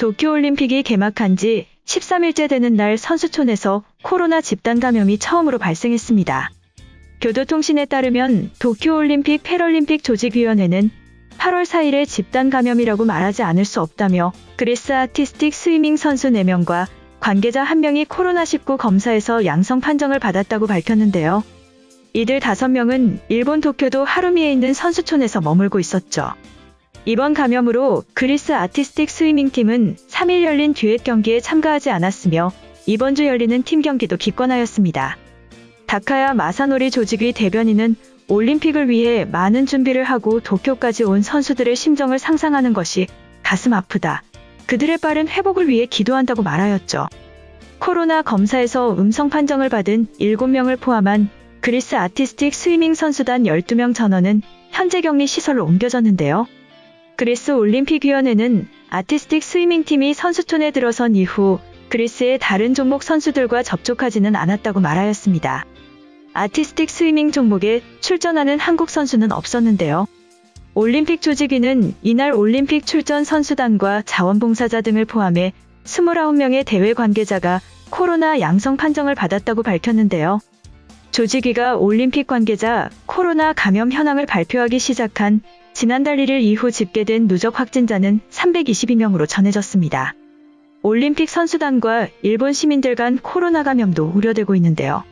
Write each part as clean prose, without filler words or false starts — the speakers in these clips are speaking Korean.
도쿄올림픽이 개막한 지 13일째 되는 날 선수촌에서 코로나 집단 감염이 처음으로 발생했습니다. 교도통신에 따르면 도쿄올림픽 패럴림픽 조직위원회는 8월 4일에 집단 감염이라고 말하지 않을 수 없다며 그리스 아티스틱 스위밍 선수 4명과 관계자 1명이 코로나19 검사에서 양성 판정을 받았다고 밝혔는데요. 이들 5명은 일본 도쿄도 하루미에 있는 선수촌에서 머물고 있었죠. 이번 감염으로 그리스 아티스틱 스위밍팀은 3일 열린 듀엣 경기에 참가하지 않았으며 이번 주 열리는 팀 경기도 기권하였습니다. 다카야 마사노리 조직위 대변인은 올림픽을 위해 많은 준비를 하고 도쿄까지 온 선수들의 심정을 상상하는 것이 가슴 아프다. 그들의 빠른 회복을 위해 기도한다고 말하였죠. 코로나 검사에서 음성 판정을 받은 7명을 포함한 그리스 아티스틱 스위밍 선수단 12명 전원은 현재 격리 시설로 옮겨졌는데요. 그리스 올림픽위원회는 아티스틱 스위밍팀이 선수촌에 들어선 이후 그리스의 다른 종목 선수들과 접촉하지는 않았다고 말하였습니다. 아티스틱 스위밍 종목에 출전하는 한국 선수는 없었는데요. 올림픽 조직위는 이날 올림픽 출전 선수단과 자원봉사자 등을 포함해 29명의 대회 관계자가 코로나 양성 판정을 받았다고 밝혔는데요. 조직위가 올림픽 관계자 코로나 감염 현황을 발표하기 시작한 지난달 1일 이후 집계된 누적 확진자는 322명으로 전해졌습니다. 올림픽 선수단과 일본 시민들 간 코로나 감염도 우려되고 있는데요.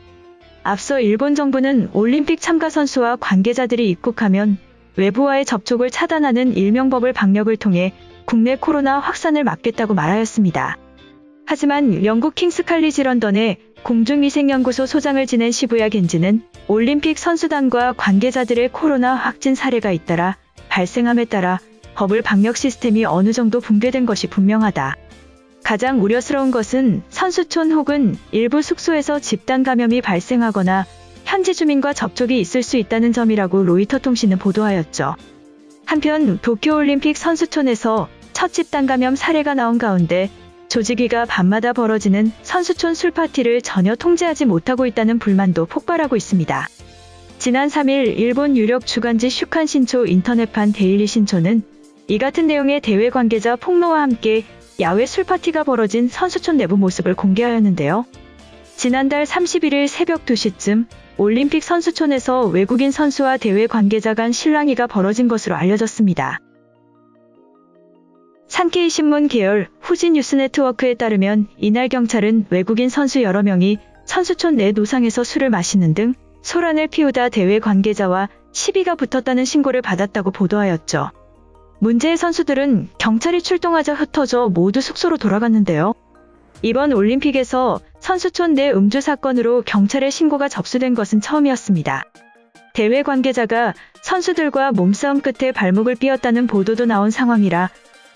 앞서 일본 정부는 올림픽 참가 선수와 관계자들이 입국하면 외부와의 접촉을 차단하는 일명법을 방역을 통해 국내 코로나 확산을 막겠다고 말하였습니다. 하지만 영국 킹스 칼리지 런던의 공중위생연구소 소장을 지낸 시부야 겐지는 올림픽 선수단과 관계자들의 코로나 확진 사례가 잇따라 발생함에 따라 버블 방역 시스템이 어느 정도 붕괴된 것이 분명하다. 가장 우려스러운 것은 선수촌 혹은 일부 숙소에서 집단 감염이 발생하거나 현지 주민과 접촉이 있을 수 있다는 점이라고 로이터 통신은 보도하였죠. 한편 도쿄올림픽 선수촌에서 첫 집단 감염 사례가 나온 가운데 조직위가 밤마다 벌어지는 선수촌 술파티를 전혀 통제하지 못하고 있다는 불만도 폭발하고 있습니다. 지난 3일 일본 유력 주간지 슈칸 신초 인터넷판 데일리 신초는 이 같은 내용의 대회 관계자 폭로와 함께 야외 술파티가 벌어진 선수촌 내부 모습을 공개하였는데요. 지난달 31일 새벽 2시쯤 올림픽 선수촌에서 외국인 선수와 대회 관계자 간 실랑이가 벌어진 것으로 알려졌습니다. 산케이 신문 계열 후지 뉴스 네트워크에 따르면 이날 경찰은 외국인 선수 여러 명이 선수촌 내 노상에서 술을 마시는 등 소란을 피우다 대회 관계자와 시비가 붙었다는 신고를 받았다고 보도하였죠. 문제의 선수들은 경찰이 출동하자 흩어져 모두 숙소로 돌아갔는데요. 이번 올림픽에서 선수촌 내 음주 사건으로 경찰에 신고가 접수된 것은 처음이었습니다. 대회 관계자가 선수들과 몸싸움 끝에 발목을 삐었다는 보도도 나온 상황이라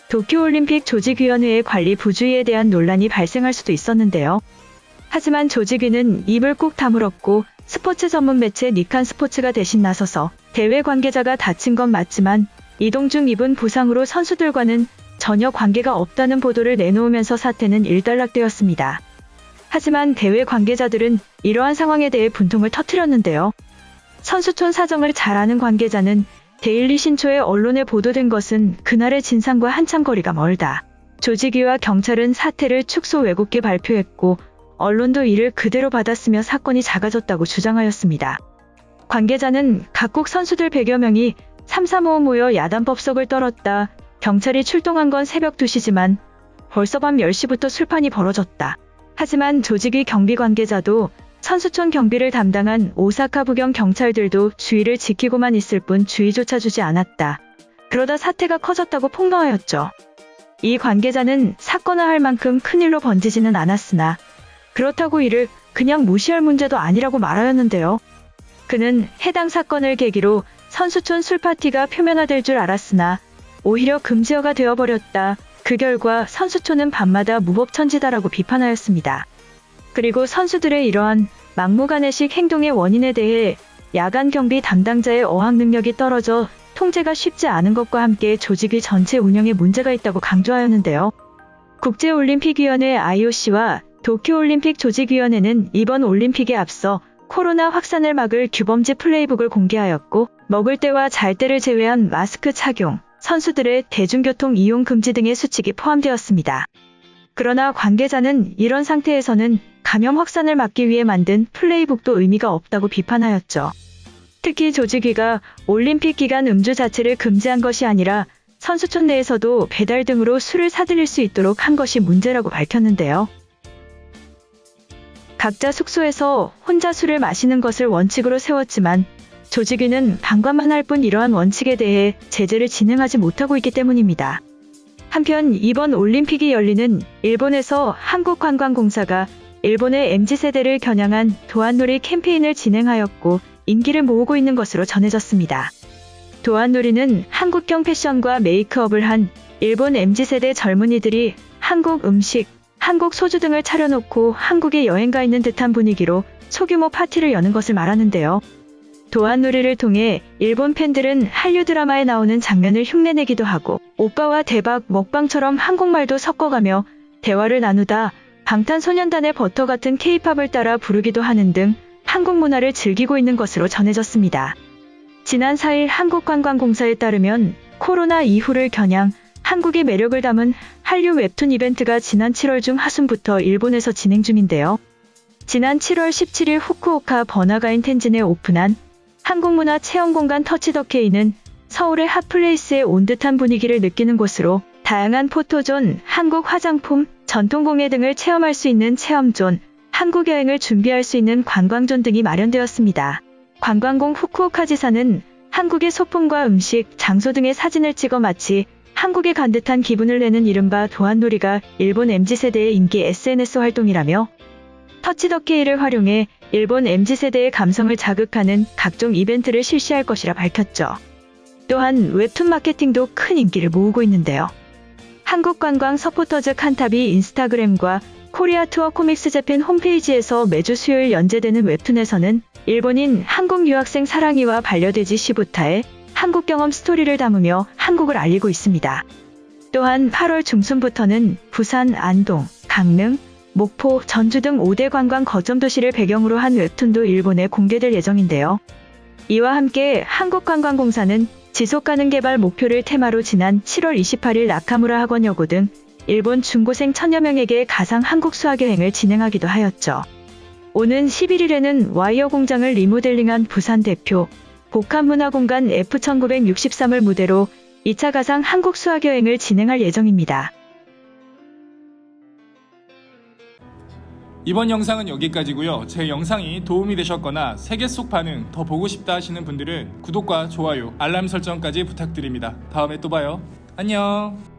도쿄올림픽 조직위원회의 관리 부주의에 대한 논란이 발생할 수도 있었는데요. 하지만 조직위는 입을 꾹 다물었고 스포츠 전문 매체 니칸 스포츠가 대신 나서서 대회 관계자가 다친 건 맞지만 이동 중 입은 부상으로 선수들과는 전혀 관계가 없다는 보도를 내놓으면서 사태는 일단락되었습니다. 하지만 대회 관계자들은 이러한 상황에 대해 분통을 터뜨렸는데요. 선수촌 사정을 잘 아는 관계자는 데일리 신초의 언론에 보도된 것은 그날의 진상과 한참 거리가 멀다. 조직위와 경찰은 사태를 축소 왜곡해 발표했고 언론도 이를 그대로 받았으며 사건이 작아졌다고 주장하였습니다. 관계자는 각국 선수들 100여 명이 3-3-5 모여 야단법석을 떨었다. 경찰이 출동한 건 새벽 2시지만 벌써 밤 10시부터 술판이 벌어졌다. 하지만 조직위 경비 관계자도 선수촌 경비를 담당한 오사카 부경 경찰들도 주의를 지키고만 있을 뿐 주의조차 주지 않았다. 그러다 사태가 커졌다고 폭로하였죠. 이 관계자는 사건화할 만큼 큰일로 번지지는 않았으나 그렇다고 이를 그냥 무시할 문제도 아니라고 말하였는데요. 그는 해당 사건을 계기로 선수촌 술파티가 표면화될 줄 알았으나 오히려 금지어가 되어버렸다. 그 결과 선수촌은 밤마다 무법천지다라고 비판하였습니다. 그리고 선수들의 이러한 막무가내식 행동의 원인에 대해 야간 경비 담당자의 어학 능력이 떨어져 통제가 쉽지 않은 것과 함께 조직위 전체 운영에 문제가 있다고 강조하였는데요. 국제올림픽위원회 IOC와 도쿄올림픽 조직위원회는 이번 올림픽에 앞서 코로나 확산을 막을 규범지 플레이북을 공개하였고 먹을 때와 잘 때를 제외한 마스크 착용, 선수들의 대중교통 이용 금지 등의 수칙이 포함되었습니다. 그러나 관계자는 이런 상태에서는 감염 확산을 막기 위해 만든 플레이북도 의미가 없다고 비판하였죠. 특히 조직위가 올림픽 기간 음주 자체를 금지한 것이 아니라 선수촌 내에서도 배달 등으로 술을 사들일 수 있도록 한 것이 문제라고 밝혔는데요. 각자 숙소에서 혼자 술을 마시는 것을 원칙으로 세웠지만 조직위는 방관만 할 뿐 이러한 원칙에 대해 제재를 진행하지 못하고 있기 때문입니다. 한편 이번 올림픽이 열리는 일본에서 한국관광공사가 일본의 MZ세대를 겨냥한 도안놀이 캠페인을 진행하였고 인기를 모으고 있는 것으로 전해졌습니다. 도안놀이는 한국형 패션과 메이크업을 한 일본 MZ세대 젊은이들이 한국 음식, 한국 소주 등을 차려놓고 한국에 여행가 있는 듯한 분위기로 소규모 파티를 여는 것을 말하는데요. 도안놀이를 통해 일본 팬들은 한류 드라마에 나오는 장면을 흉내내기도 하고 오빠와 대박 먹방처럼 한국말도 섞어가며 대화를 나누다 방탄소년단의 버터 같은 K-팝을 따라 부르기도 하는 등 한국 문화를 즐기고 있는 것으로 전해졌습니다. 지난 4일 한국관광공사에 따르면 코로나 이후를 겨냥 한국의 매력을 담은 한류 웹툰 이벤트가 지난 7월 중 하순부터 일본에서 진행 중인데요. 지난 7월 17일 후쿠오카 번화가인 텐진에 오픈한 한국문화 체험공간 터치더케이는 서울의 핫플레이스에 온 듯한 분위기를 느끼는 곳으로 다양한 포토존, 한국 화장품, 전통공예 등을 체험할 수 있는 체험존, 한국 여행을 준비할 수 있는 관광존 등이 마련되었습니다. 관광공 후쿠오카 지사는 한국의 소품과 음식, 장소 등의 사진을 찍어 마치 한국에 간 듯한 기분을 내는 이른바 도안놀이가 일본 MZ세대의 인기 SNS 활동이라며 터치더케이를 활용해 일본 MZ세대의 감성을 자극하는 각종 이벤트를 실시할 것이라 밝혔죠. 또한 웹툰 마케팅도 큰 인기를 모으고 있는데요. 한국관광 서포터즈 칸탑이 인스타그램과 코리아 투어 코믹스 재팬 홈페이지에서 매주 수요일 연재되는 웹툰에서는 일본인 한국 유학생 사랑이와 반려돼지 시부타의 한국 경험 스토리를 담으며 한국을 알리고 있습니다. 또한 8월 중순부터는 부산, 안동, 강릉, 목포, 전주 등 5대 관광 거점 도시를 배경으로 한 웹툰도 일본에 공개될 예정인데요. 이와 함께 한국관광공사는 지속가능 개발 목표를 테마로 지난 7월 28일 나카무라 학원여고 등 일본 중고생 1000여 명에게 가상 한국 수학여행을 진행하기도 하였죠. 오는 11일에는 와이어 공장을 리모델링한 부산 대표 복합문화공간 F1963을 무대로 2차 가상 한국 수학여행을 진행할 예정입니다. 이번 영상은 여기까지고요. 제 영상이 도움이 되셨거나 세계 속 반응 더 보고 싶다 하시는 분들은 구독과 좋아요, 알람 설정까지 부탁드립니다. 다음에 또 봐요. 안녕.